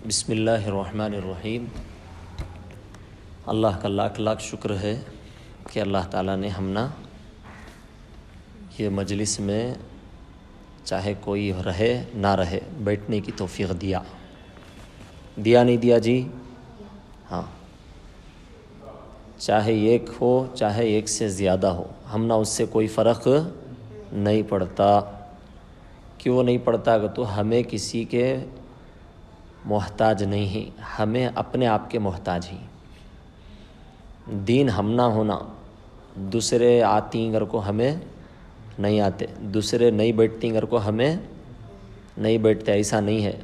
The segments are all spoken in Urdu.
بسم اللہ الرحمن الرحیم۔ اللہ کا لاکھ لاکھ شکر ہے کہ اللہ تعالیٰ نے ہمنا یہ مجلس میں چاہے کوئی رہے نہ رہے بیٹھنے کی توفیق دیا نہیں دیا جی؟ ہاں، چاہے ایک ہو چاہے ایک سے زیادہ ہو، ہمنا اس سے کوئی فرق نہیں پڑتا۔ کیوں نہیں پڑتا کہ تو ہمیں کسی کے محتاج نہیں ہیں، ہمیں اپنے آپ کے محتاج ہیں۔ دین ہم نہ ہونا، دوسرے آتی اگر کو ہمیں نہیں آتے، دوسرے نہیں بیٹھتی اگر کو ہمیں نہیں بیٹھتے، ایسا نہیں ہے۔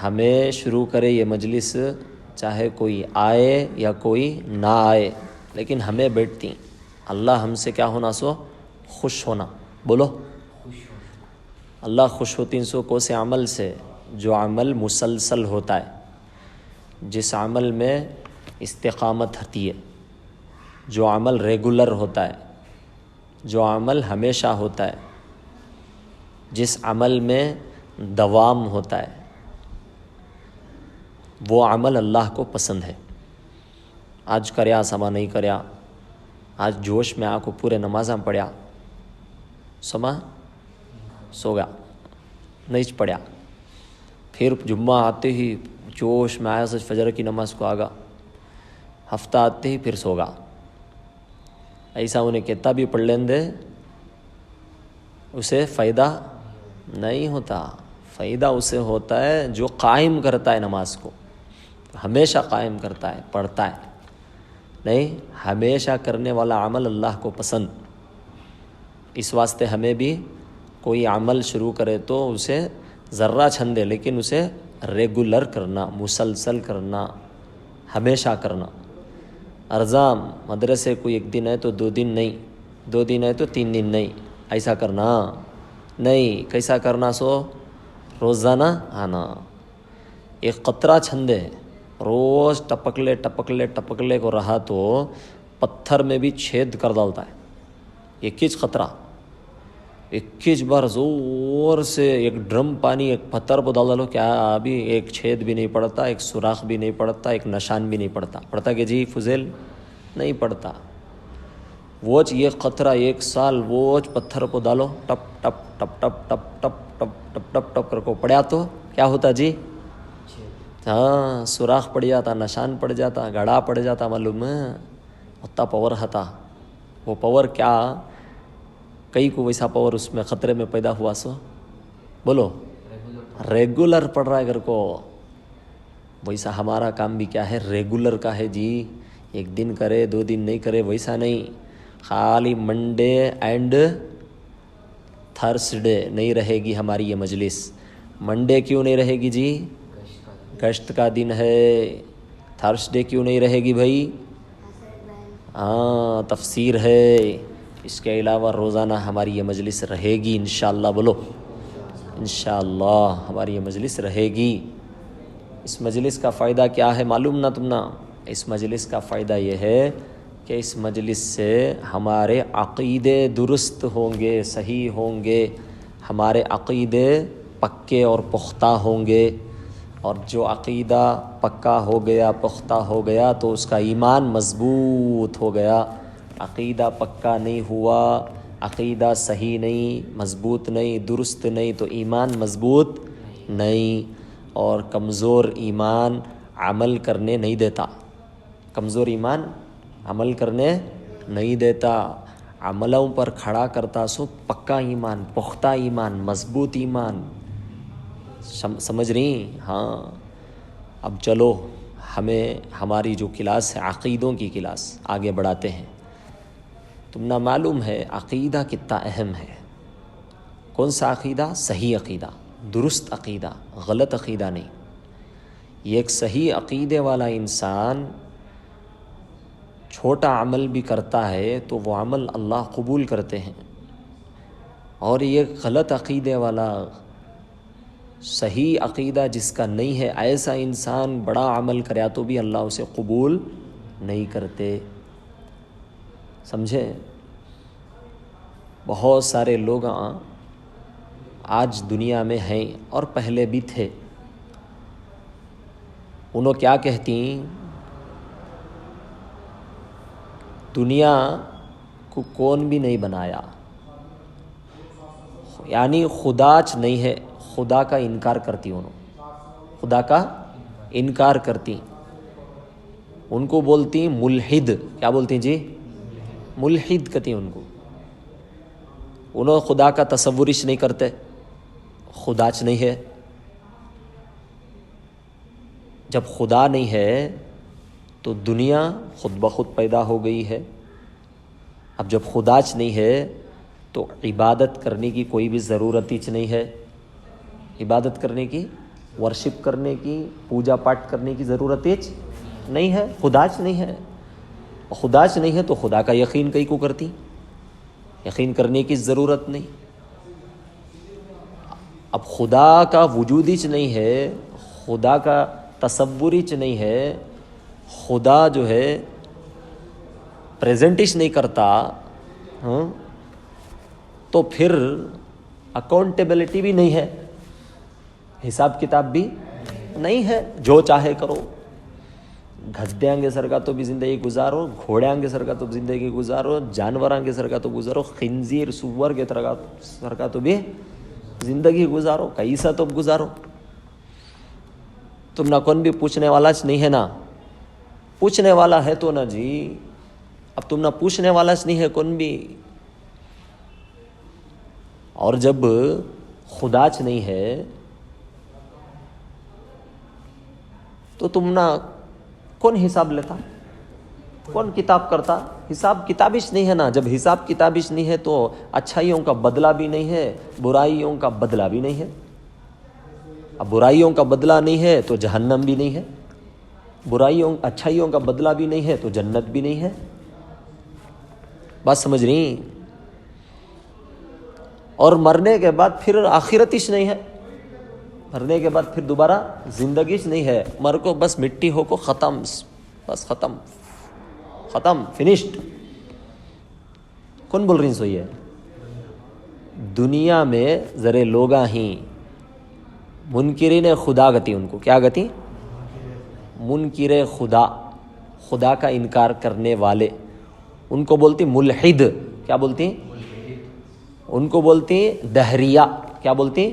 ہمیں شروع کرے یہ مجلس، چاہے کوئی آئے یا کوئی نہ آئے، لیکن ہمیں بیٹھتی۔ اللہ ہم سے کیا ہونا سو؟ خوش ہونا۔ بولو، اللہ خوش ہوتی سو کو سے عمل سے، جو عمل مسلسل ہوتا ہے، جس عمل میں استقامت ہوتی ہے، جو عمل ریگولر ہوتا ہے، جو عمل ہمیشہ ہوتا ہے، جس عمل میں دوام ہوتا ہے، وہ عمل اللہ کو پسند ہے۔ آج کریا سما نہیں کریا، آج جوش میں آ کو پورے نمازاں پڑھیا، سما سو گیا، نہیں پڑھیا، پھر جمعہ آتے ہی جوش میں آیا، سچ فجر کی نماز کو آگا، ہفتہ آتے ہی پھر سو گا۔ ایسا انہیں کتنا بھی پڑھ لیں دے، اسے فائدہ نہیں ہوتا۔ فائدہ اسے ہوتا ہے جو قائم کرتا ہے نماز کو، ہمیشہ قائم کرتا ہے، پڑھتا ہے۔ نہیں، ہمیشہ کرنے والا عمل اللہ کو پسند۔ اس واسطے ہمیں بھی کوئی عمل شروع کرے تو اسے ذرہ چھندے، لیکن اسے ریگولر کرنا، مسلسل کرنا، ہمیشہ کرنا۔ ارزام مدرسے کوئی ایک دن ہے تو 2 دن نہیں، 2 دن ہے تو 3 دن نہیں، ایسا کرنا نہیں۔ کیسا کرنا سو؟ روزانہ آنا، ایک قطرہ چھندے، روز ٹپکلے ٹپکلے ٹپکلے کو رہا تو پتھر میں بھی چھید کر ڈالتا ہے۔ ایک ہی قطرہ، ایک ہی بار زور سے ایک ڈرم پانی ایک پتھر کو ڈال ڈالو، کیا ابھی ایک چھید بھی نہیں پڑتا، ایک سوراخ بھی نہیں پڑتا، ایک نشان بھی نہیں پڑتا کہ جی فضیل نہیں پڑتا۔ ووچ یہ قطرہ 1 سال ووچ پتھر کو ڈالو، ٹپ ٹپ ٹپ ٹپ ٹپ ٹپ ٹپ ٹپ ٹپ ٹپ کر کو پڑیا تو کیا ہوتا جی؟ ہاں، سوراخ پڑ جاتا، نشان پڑ جاتا، گڑھا پڑ جاتا، معلوم ہے؟ اتنا پاور ہتا۔ وہ پاور کیا کئی کو ویسا پاور اس میں خطرے میں پیدا ہوا سو؟ بولو، ریگولر پڑ رہا ہے اگر کو۔ ویسا ہمارا کام بھی کیا ہے؟ ریگولر کا ہے جی۔ ایک دن کرے 2 دن نہیں کرے ویسا نہیں، خالی منڈے اینڈ تھرسڈے نہیں رہے گی ہماری یہ مجلس۔ منڈے کیوں نہیں رہے گی جی؟ گشت کا دن ہے۔ تھرسڈے کیوں نہیں رہے گی بھائی؟ ہاں، تفسیر ہے۔ اس کے علاوہ روزانہ ہماری یہ مجلس رہے گی انشاءاللہ۔ بولو انشاءاللہ ہماری یہ مجلس رہے گی۔ اس مجلس کا فائدہ کیا ہے معلوم نہ تم نا؟ اس مجلس کا فائدہ یہ ہے کہ اس مجلس سے ہمارے عقیدے درست ہوں گے، صحیح ہوں گے، ہمارے عقیدے پکے اور پختہ ہوں گے۔ اور جو عقیدہ پکا ہو گیا، پختہ ہو گیا، تو اس کا ایمان مضبوط ہو گیا۔ عقیدہ پکا نہیں ہوا، عقیدہ صحیح نہیں، مضبوط نہیں، درست نہیں، تو ایمان مضبوط نہیں۔ اور کمزور ایمان عمل کرنے نہیں دیتا، کمزور ایمان عمل کرنے نہیں دیتا۔ عملوں پر کھڑا کرتا سو پکا ایمان، پختہ ایمان، مضبوط ایمان۔ سمجھ رہی؟ ہاں۔ اب چلو ہماری جو کلاس ہے عقیدوں کی کلاس آگے بڑھاتے ہیں۔ تم نہ معلوم ہے عقیدہ کتنا اہم ہے۔ کون سا عقیدہ؟ صحیح عقیدہ، درست عقیدہ، غلط عقیدہ نہیں۔ یہ ایک صحیح عقیدے والا انسان چھوٹا عمل بھی کرتا ہے تو وہ عمل اللہ قبول کرتے ہیں، اور یہ غلط عقیدے والا، صحیح عقیدہ جس کا نہیں ہے، ایسا انسان بڑا عمل کریا تو بھی اللہ اسے قبول نہیں کرتے۔ سمجھے؟ بہت سارے لوگ آج دنیا میں ہیں اور پہلے بھی تھے، انہوں کیا کہتی دنیا کو کون بھی نہیں بنایا، یعنی خداچ نہیں ہے، خدا کا انکار کرتی انہوں، خدا کا انکار کرتی، ان کو بولتی ملحد، کیا بولتی جی؟ ملحد کہتی ان کو، انہوں خدا کا تصورش نہیں کرتے، خداچ نہیں ہے۔ جب خدا نہیں ہے تو دنیا خود بخود پیدا ہو گئی ہے، اب جب خداچ نہیں ہے تو عبادت کرنے کی کوئی بھی ضرورت ہی نہیں ہے، عبادت کرنے کی، ورشپ کرنے کی، پوجا پاٹ کرنے کی ضرورت ہی نہیں ہے، خداچ نہیں ہے، خداچ نہیں ہے تو خدا کا یقین کئی کو کرتی، یقین کرنے کی ضرورت نہیں۔ اب خدا کا وجود ہی نہیں ہے، خدا کا تصور ہی نہیں ہے، خدا جو ہے پریزنٹیش نہیں کرتا، تو پھر اکاؤنٹیبلٹی بھی نہیں ہے، حساب کتاب بھی نہیں ہے، جو چاہے کرو، گھدیاں کے سر کا تو بھی زندگی گزارو، گھوڑیاں کے سر کا تو زندگی گزارو، جانوراں کے سر کا تو گزارو، خنزیر سور کے سر کا تو بھی زندگی گزارو، کیسا تو گزارو، تم نہ کون بھی پوچھنے والا نہیں ہے نا، پوچھنے والا ہے تو نا جی، اب تم نہ پوچھنے والا نہیں ہے کون بھی، اور جب خداچ نہیں ہے تو تم نہ کون حساب لیتا، کون کتاب کرتا، حساب کتابش نہیں ہے نا، جب حساب کتابش نہیں ہے تو اچھائیوں کا بدلہ بھی نہیں ہے، برائیوں کا بدلہ بھی نہیں ہے، اب برائیوں کا بدلہ نہیں ہے تو جہنم بھی نہیں ہے، اچھائیوں کا بدلہ بھی نہیں ہے تو جنت بھی نہیں ہے، بات سمجھ رہی؟ اور مرنے کے بعد پھر آخرتش نہیں ہے، مرنے کے بعد پھر دوبارہ زندگیش نہیں ہے، مر کو بس مٹی ہو کو ختم، بس ختم، فنشڈ۔ کون بول رہی سو یہ؟ دنیا میں ذرے لوگا ہی منکرین خدا گتی، ان کو کیا گتی؟ منکر خدا، خدا کا انکار کرنے والے، ان کو بولتی ملحد، کیا بولتی؟ ان کو بولتی دہریہ، کیا بولتی؟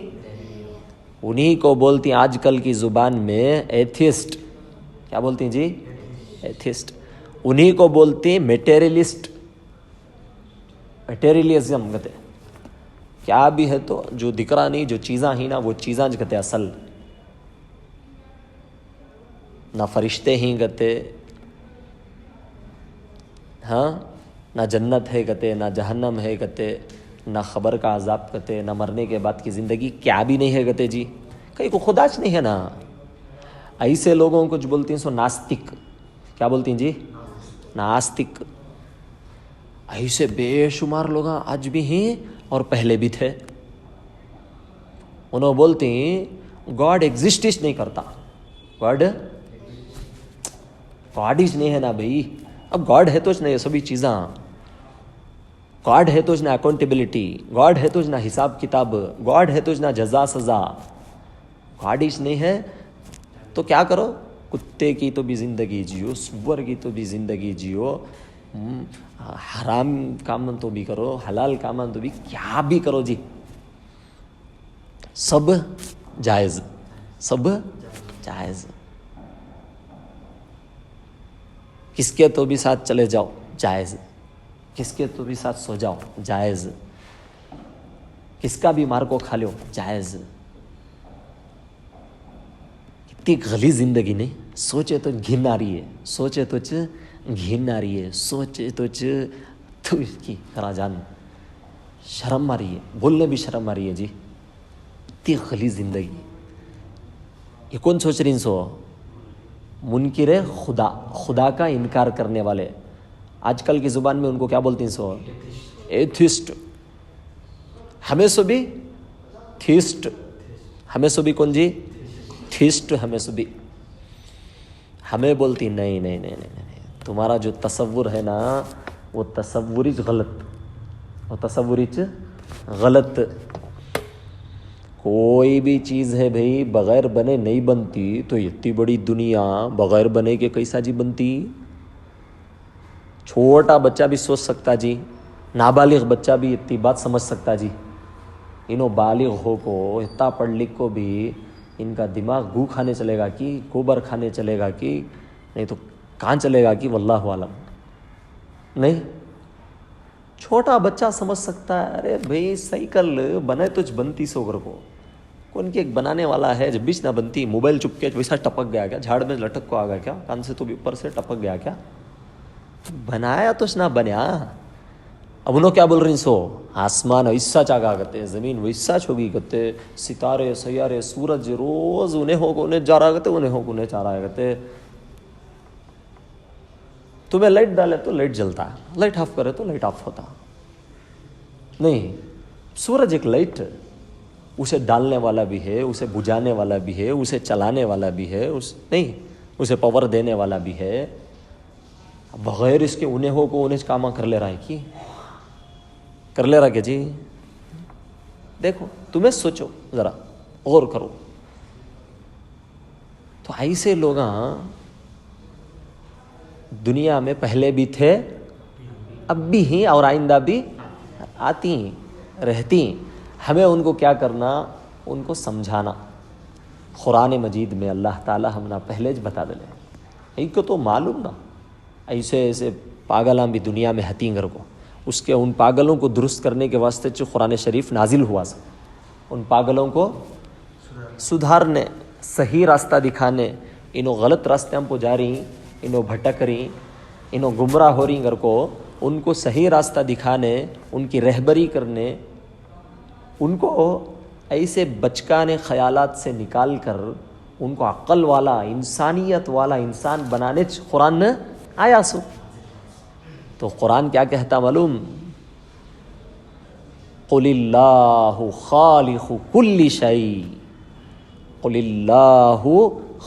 انہی کو بولتی آج کل کی زبان میں ایتھیسٹ، کیا بولتی جی؟ ایتھیسٹ۔ انہی کو بولتی میٹیریلسٹ، میٹیریلزم کہتے، کیا بھی ہے تو جو دکھ رہا نہیں، جو چیزاں ہی نا وہ چیزاں جو کہتے اصل، نہ فرشتے ہی کہتے، ہاں، نہ جنت ہے کہتے، نہ جہنم ہے کہتے، نہ خبر کا عذاب کہتے، نہ مرنے کے بعد کی زندگی کیا بھی نہیں ہے کہتے جی، کہیں کو خداچ نہیں ہے نا۔ ایسے لوگوں کو جو بولتی ہیں سو ناستک، کیا بولتی ہیں جی؟ ناستک۔ ایسے بے شمار لوگ آج بھی ہیں اور پہلے بھی تھے، انہوں بولتی ہیں گاڈ ایگزسٹش نہیں کرتا، گاڈ ہی نہیں ہے نا بھائی، اب گاڈ ہے تو نہیں یہ سبھی چیزاں، گاڈ ہے تو نہ اکاؤنٹیبلٹی، گاڈ ہے تو نہ حساب کتاب، گاڈ ہے تو نہ جزا سزا، گاڈ ہی نہیں ہے تو کیا کرو؟ کتے کی تو بھی زندگی جیو، سور کی تو بھی زندگی جیو، حرام کام تو بھی کرو، حلال کام تو بھی، کیا بھی کرو جی، سب جائز، سب جائز، کس کے تو بھی ساتھ چلے جاؤ جائز، کس کے تو بھی ساتھ سو جاؤ جائز، کس کا بھی مار کو کھا لو جائز۔ کتنی غلیظ زندگی نہیں، سوچے تو گھن آ رہی ہے، سوچے تو گھن آ رہی ہے، سوچے تو اس کی کرا جان، شرم آ رہی ہے، بولنے بھی شرم آ رہی ہے جی، اتنی غلیظ زندگی۔ یہ کون سوچ رہی سو؟ منکر خدا، خدا کا انکار کرنے والے، آج کل کی زبان میں ان کو کیا بولتی ہیں سو؟ ایتھسٹ۔ ہمیں سو بھی تھیسٹ، ہمیں سو بھی کون جی؟ تھیسٹ، ہمیں سو بھی، ہمیں بولتی نہیں نہیں نہیں نہیں نہیں، تمہارا جو تصور ہے نا وہ تصورچ غلط، وہ تصورچ غلط، کوئی بھی چیز ہے بھائی بغیر بنے نہیں بنتی، تو اتنی بڑی دنیا بغیر بنے کے کیسا جی بنتی؟ چھوٹا بچہ بھی سوچ سکتا جی، نابالغ بچہ بھی اتنی بات سمجھ سکتا جی، انہوں بالغ ہو کو اتنا پڑھ لکھ کو بھی ان کا دماغ گو کھانے چلے گا کہ گوبر کھانے چلے گا کہ نہیں تو کہاں چلے گا کہ واللہ عالم نہیں. چھوٹا بچہ سمجھ سکتا ہے ارے بھائی سائیکل بنے تو بنتی سو گھر کو کون کے ایک بنانے والا ہے جب بیچ نہ بنتی. موبائل چپ کے ویسا ٹپک گیا کیا؟ جھاڑ میں لٹک کو آ گیا کیا؟ کان سے تو بھی اوپر سے ٹپک گیا کیا؟ بنایا تو نہ بنیا. اب انہوں کیا بول رہی سو آسمان ویسا چاگا کرتے، زمین ویسا چھوگی کرتے، ستارے سیارے سورج روز انہیں ہو کو انہیں جا رہا کرتے، انہیں ہو کو انہیں چاہ رہا کرتے. تمہیں لائٹ ڈالے تو لائٹ جلتا ہے، لائٹ آف کرے تو لائٹ آف ہوتا نہیں. سورج ایک لائٹ، اسے ڈالنے والا بھی ہے، اسے بجھانے والا بھی ہے، اسے چلانے والا بھی ہے، نہیں اسے پاور دینے والا بھی ہے. بغیر اس کے انہیں ہو کو انہیں کاما کر لے رہا ہے کہ کر لے رہا کہ جی. دیکھو تمہیں سوچو ذرا غور کرو. تو ایسے لوگ دنیا میں پہلے بھی تھے، اب بھی ہیں اور آئندہ بھی آتی ہیں رہتی ہیں. ہمیں ان کو کیا کرنا؟ ان کو سمجھانا. قرآن مجید میں اللہ تعالی ہم نہ پہلے بتا دلے ایک کو تو معلوم نہ ایسے ایسے پاگلاں بھی دنیا میں ہتیں گھر کو. اس کے ان پاگلوں کو درست کرنے کے واسطے جو قرآن شریف نازل ہوا سا، ان پاگلوں کو سدھارنے، صحیح راستہ دکھانے. انہوں غلط راستے ہم کو جا رہی، انہوں بھٹک رہی، انہوں گمراہ ہو رہی گھر کو، ان کو صحیح راستہ دکھانے، ان کی رہبری کرنے، ان کو ایسے بچکانے خیالات سے نکال کر ان کو عقل والا انسانیت والا انسان بنانے قرآن نے آیا سو. تو قرآن کیا کہتا معلوم؟ قل اللہ خالق کل شیء، قل اللہ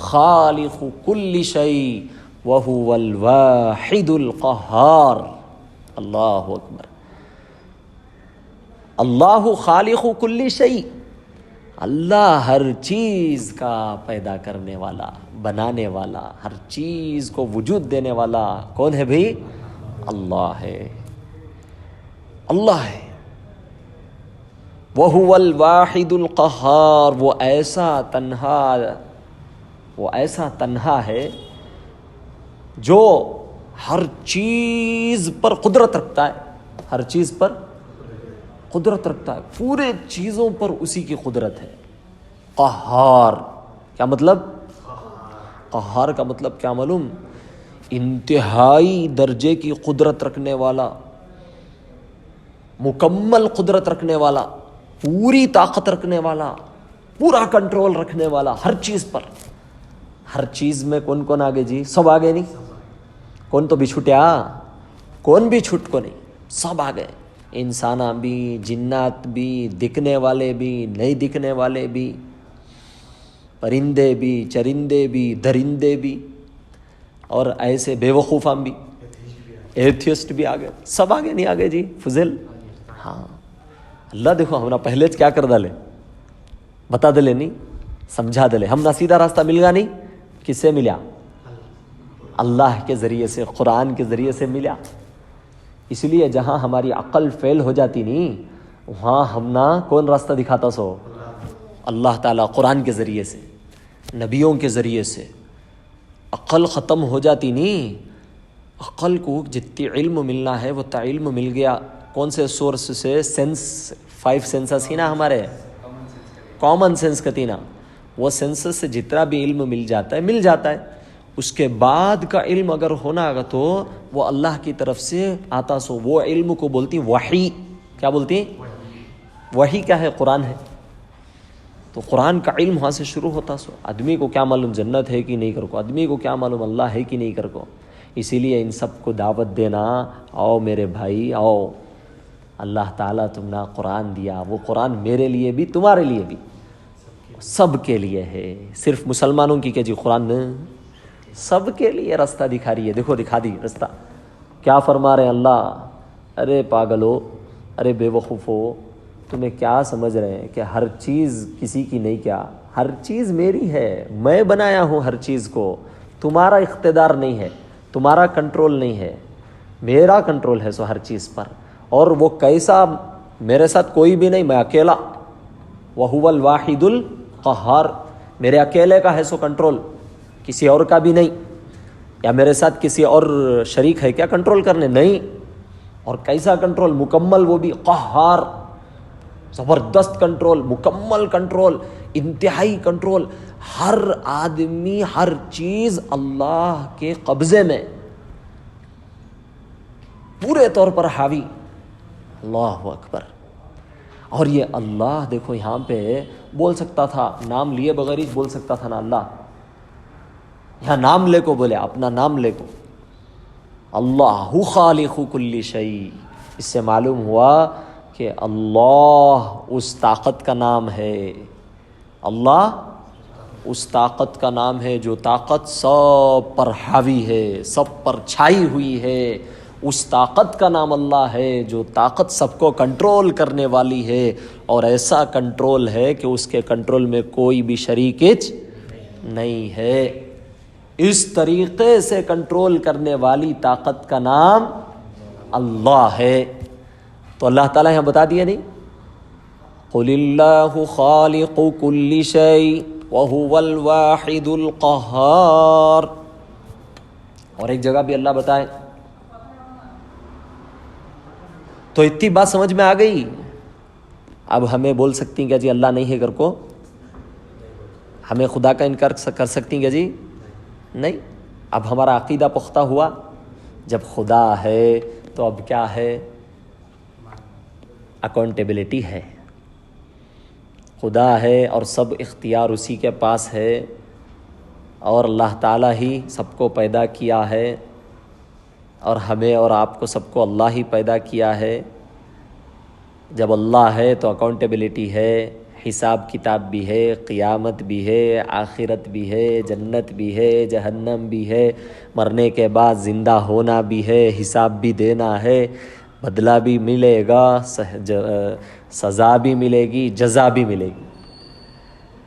خالق کل شیء وہو الواحد القہار. اللہ اکبر. اللہ خالق کل شیء، اللہ ہر چیز کا پیدا کرنے والا، بنانے والا، ہر چیز کو وجود دینے والا کون ہے بھائی؟ اللہ ہے. اللہ ہے. وَهُوَ الْوَاحِدُ الْقَهَّارُ، وہ ایسا تنہا ہے جو ہر چیز پر قدرت رکھتا ہے، ہر چیز پر قدرت رکھتا ہے، پورے چیزوں پر اسی کی قدرت ہے. قہار کیا مطلب؟ قہار کا مطلب کیا معلوم؟ انتہائی درجے کی قدرت رکھنے والا، مکمل قدرت رکھنے والا، پوری طاقت رکھنے والا، پورا کنٹرول رکھنے والا ہر چیز پر. ہر چیز میں کون کون آگے جی؟ سب آگے نہیں. کون تو بھی چھٹیا؟ کون بھی چھٹ کو نہیں، سب آگے. انساناں بھی، جنات بھی، دکھنے والے بھی، نہیں دکھنے والے بھی، پرندے بھی، چرندے بھی، درندے بھی، اور ایسے بے وقوفاں بھی، ایتھیسٹ بھی آگے. سب آگے نہیں آگے جی فضل. ہاں اللہ دیکھو ہم پہلے کیا کر ڈالے، بتا دلے نہیں، سمجھا دلے. ہم نہ سیدھا راستہ مل گا نہیں، کس سے ملا؟ اللہ کے ذریعے سے، قرآن کے ذریعے سے ملا. اس لیے جہاں ہماری عقل فیل ہو جاتی نہیں، وہاں ہم نہ کون راستہ دکھاتا سو؟ اللہ تعالیٰ قرآن کے ذریعے سے، نبیوں کے ذریعے سے. عقل ختم ہو جاتی نہیں، عقل کو جتنی علم ملنا ہے وہ تا علم مل گیا. کون سے سورس سے؟ سینس، 5 سینسس ہی نا ہمارے، کامن سینس کہتی نا، وہ سینسس سے جتنا بھی علم مل جاتا ہے مل جاتا ہے. اس کے بعد کا علم اگر ہونا آگا تو وہ اللہ کی طرف سے آتا سو. وہ علم کو بولتی وحی. کیا بولتی؟ وحی کیا ہے؟ قرآن ہے. تو قرآن کا علم وہاں سے شروع ہوتا سو. آدمی کو کیا معلوم جنت ہے کہ نہیں کر کو، آدمی کو کیا معلوم اللہ ہے کہ نہیں کر کو. اسی لیے ان سب کو دعوت دینا، آؤ میرے بھائی آؤ، اللہ تعالیٰ تم نے قرآن دیا، وہ قرآن میرے لیے بھی تمہارے لیے بھی سب کے لیے ہے. صرف مسلمانوں کی کہ جی قرآن نے سب کے لیے راستہ دکھا رہی ہے. دیکھو دکھا دی راستہ. کیا فرما رہے ہیں اللہ؟ ارے پاگلو، ارے بے وقوفو، تمہیں کیا سمجھ رہے ہیں کہ ہر چیز کسی کی نہیں، کیا ہر چیز میری ہے، میں بنایا ہوں ہر چیز کو، تمہارا اقتدار نہیں ہے، تمہارا کنٹرول نہیں ہے، میرا کنٹرول ہے سو ہر چیز پر. اور وہ کیسا، میرے ساتھ کوئی بھی نہیں، میں اکیلا. وَهُوَ الْوَاحِدُ الْقَهَّارُ، میرے اکیلے کا ہے سو کنٹرول، کسی اور کا بھی نہیں. یا میرے ساتھ کسی اور شریک ہے کیا کنٹرول کرنے؟ نہیں. اور کیسا کنٹرول؟ مکمل، وہ بھی قہار، زبردست کنٹرول، مکمل کنٹرول، انتہائی کنٹرول. ہر آدمی، ہر چیز اللہ کے قبضے میں، پورے طور پر حاوی. اللہ اکبر. اور یہ اللہ دیکھو یہاں پہ بول سکتا تھا، نام لیے بغیر ہی بول سکتا تھا نا اللہ. یہاں نام لے کو بولے، اپنا نام لے کو، اللہ خالق کل شیء. اس سے معلوم ہوا کہ اللہ اس طاقت کا نام ہے، اللہ اس طاقت کا نام ہے جو طاقت سب پر حاوی ہے، سب پر چھائی ہوئی ہے. اس طاقت کا نام اللہ ہے جو طاقت سب کو کنٹرول کرنے والی ہے، اور ایسا کنٹرول ہے کہ اس کے کنٹرول میں کوئی بھی شریک نہیں ہے. اس طریقے سے کنٹرول کرنے والی طاقت کا نام اللہ ہے. تو اللہ تعالیٰ یہاں بتا دیا نہیں، قُلِ اللَّهُ خَالِقُ كُلِّ شَيْءٍ وَهُوَ الْوَاحِدُ الْقَهَّارُ. اور ایک جگہ بھی اللہ بتائے. تو اتنی بات سمجھ میں آ گئی. اب ہمیں بول سکتی ہیں کیا جی اللہ نہیں ہے گھر کو؟ ہمیں خدا کا انکار کر سکتی ہیں کیا جی؟ نہیں. اب ہمارا عقیدہ پختہ ہوا، جب خدا ہے تو اب کیا ہے؟ اکاؤنٹیبلٹی ہے. خدا ہے اور سب اختیار اسی کے پاس ہے، اور اللہ تعالیٰ ہی سب کو پیدا کیا ہے، اور ہمیں اور آپ کو سب کو اللہ ہی پیدا کیا ہے. جب اللہ ہے تو اکاؤنٹیبلٹی ہے، حساب کتاب بھی ہے، قیامت بھی ہے، آخرت بھی ہے، جنت بھی ہے، جہنم بھی ہے، مرنے کے بعد زندہ ہونا بھی ہے، حساب بھی دینا ہے، بدلہ بھی ملے گا، سزا بھی ملے گی، جزا بھی ملے گی.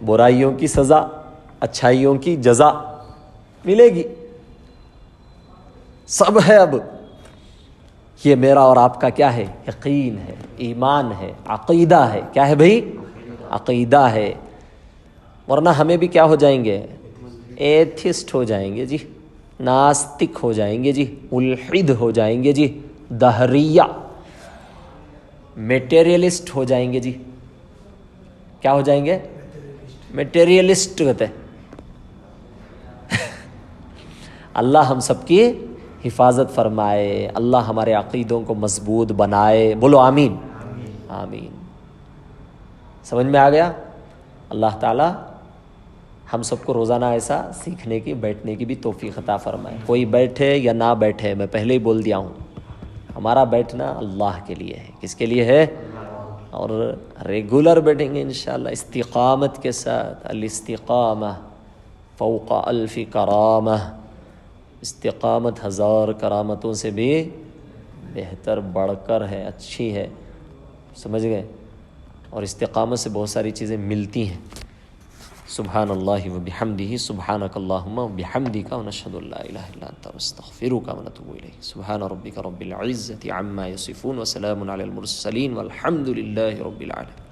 برائیوں کی سزا، اچھائیوں کی جزا ملے گی. سب ہے. اب یہ میرا اور آپ کا کیا ہے؟ یقین ہے، ایمان ہے، عقیدہ ہے. کیا ہے بھائی؟ عقیدہ ہے. ورنہ ہمیں بھی کیا ہو جائیں گے؟ ایتھسٹ ہو جائیں گے جی، ناستک ہو جائیں گے جی، ملحد ہو جائیں گے جی، دہریہ، میٹیریلسٹ ہو جائیں گے جی. کیا ہو جائیں گے؟ میٹیریلسٹ کہتے ہیں. اللہ ہم سب کی حفاظت فرمائے، اللہ ہمارے عقیدوں کو مضبوط بنائے. بولو آمین. آمین. سمجھ میں آ گیا؟ اللہ تعالیٰ ہم سب کو روزانہ ایسا سیکھنے کی، بیٹھنے کی بھی توفیق عطا فرمائے. کوئی بیٹھے یا نہ بیٹھے، میں پہلے ہی بول دیا ہوں، ہمارا بیٹھنا اللہ کے لیے ہے. کس کے لیے ہے؟ اور ریگولر بیٹھیں گے انشاءاللہ استقامت کے ساتھ. الاستقامہ فوق الف کرامہ. استقامت 1000 کرامتوں سے بھی بہتر، بڑھ کر ہے، اچھی ہے. سمجھ گئے؟ اور استقامت سے بہت ساری چیزیں ملتی ہیں. سبحان اللہ و بحمدہ، سبحانک اللہم و بحمدک، ونشہد ان لا الہ الا انت، نستغفرک ونتوب الیک. سبحان ربک رب العزۃ عما یصفون، وسلام علی المرسلین، والحمد للہ رب العالمین.